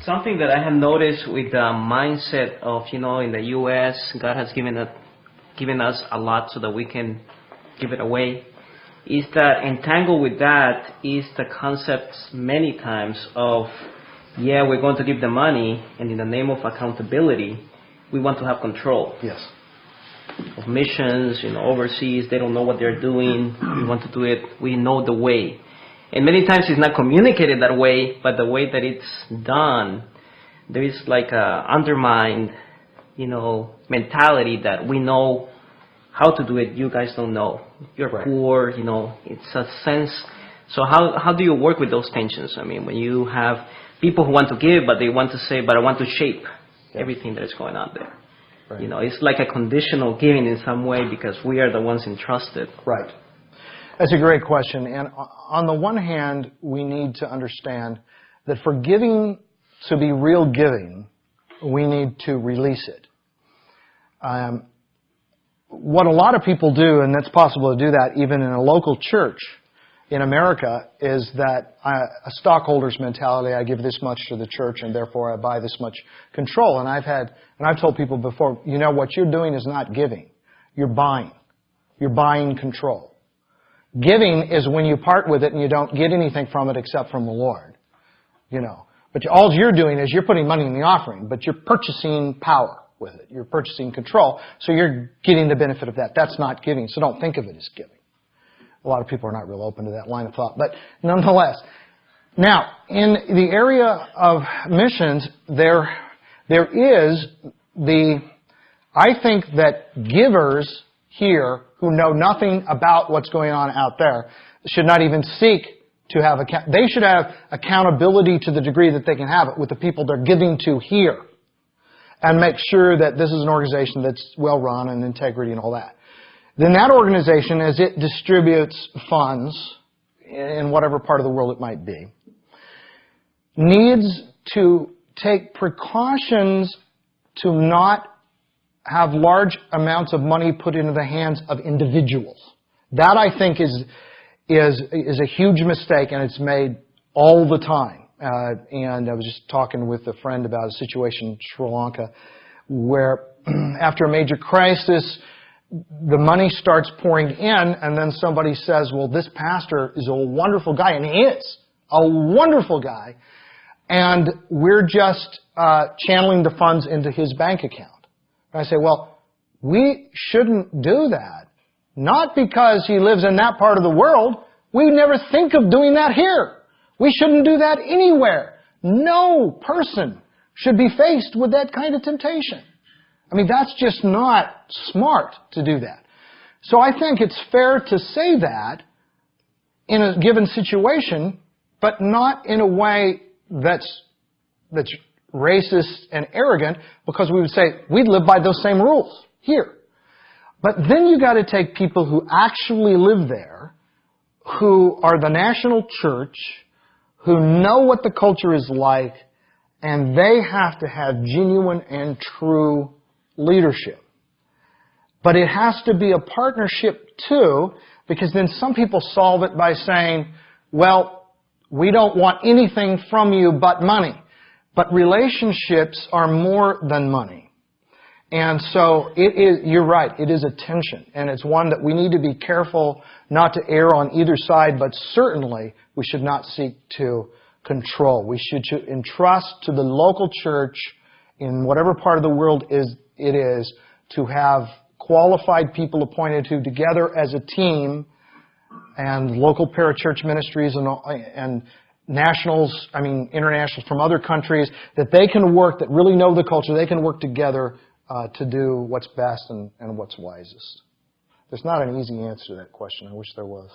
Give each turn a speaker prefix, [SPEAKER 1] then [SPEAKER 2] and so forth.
[SPEAKER 1] Something that I have noticed with the mindset of, in the U.S., God has given us a lot so that we can give it away, is that entangled with that is the concept many times of, we're going to give the money, and in the name of accountability, we want to have control.
[SPEAKER 2] Yes.
[SPEAKER 1] Of missions, overseas, they don't know what they're doing. We want to do it. We know the way. And many times it's not communicated that way, but the way that it's done, there is like a undermined, mentality that we know how to do it. You guys don't know. You're
[SPEAKER 2] right.
[SPEAKER 1] Poor, it's a sense. So how do you work with those tensions? I mean, when you have people who want to give, but they want to say, but I want to shape everything that is going on there. Right. It's like a conditional giving in some way because we are the ones entrusted.
[SPEAKER 2] Right. That's a great question. And on the one hand, we need to understand that for giving to be real giving, we need to release it. What a lot of people do, and it's possible to do that even in a local church in America, is that a stockholder's mentality. I give this much to the church, and therefore I buy this much control. And I've told people before, what you're doing is not giving. You're buying. You're buying control. Giving is when you part with it and you don't get anything from it except from the Lord. But all you're doing is you're putting money in the offering, but you're purchasing power with it. You're purchasing control, so you're getting the benefit of that. That's not giving, so don't think of it as giving. A lot of people are not real open to that line of thought, but nonetheless. Now, in the area of missions, there is I think that givers here who know nothing about what's going on out there should not even seek to have they should have accountability to the degree that they can have it with the people they're giving to here, and make sure that this is an organization that's well run and integrity and all that. Then that organization, as it distributes funds in whatever part of the world it might be, needs to take precautions to not have large amounts of money put into the hands of individuals. That, I think, is a huge mistake, and it's made all the time. And I was just talking with a friend about a situation in Sri Lanka where after a major crisis, the money starts pouring in, and then somebody says, well, this pastor is a wonderful guy, and he is a wonderful guy, and we're just channeling the funds into his bank account. And I say, well, we shouldn't do that. Not because he lives in that part of the world. We never think of doing that here. We shouldn't do that anywhere. No person should be faced with that kind of temptation. I mean, that's just not smart to do that. So I think it's fair to say that in a given situation, but not in a way that's racist and arrogant, because we would say we'd live by those same rules here. But then you got to take people who actually live there, who are the national church, who know what the culture is like, and they have to have genuine and true leadership. But it has to be a partnership too, because then some people solve it by saying, well, we don't want anything from you but money. But relationships are more than money. And so you're right, it is a tension. And it's one that we need to be careful not to err on either side, but certainly we should not seek to control. We should entrust to the local church in whatever part of the world it is to have qualified people appointed who together as a team, and local parachurch ministries and nationals, internationals from other countries, that they can work, that really know the culture, they can work together to do what's best and what's wisest. There's not an easy answer to that question. I wish there was.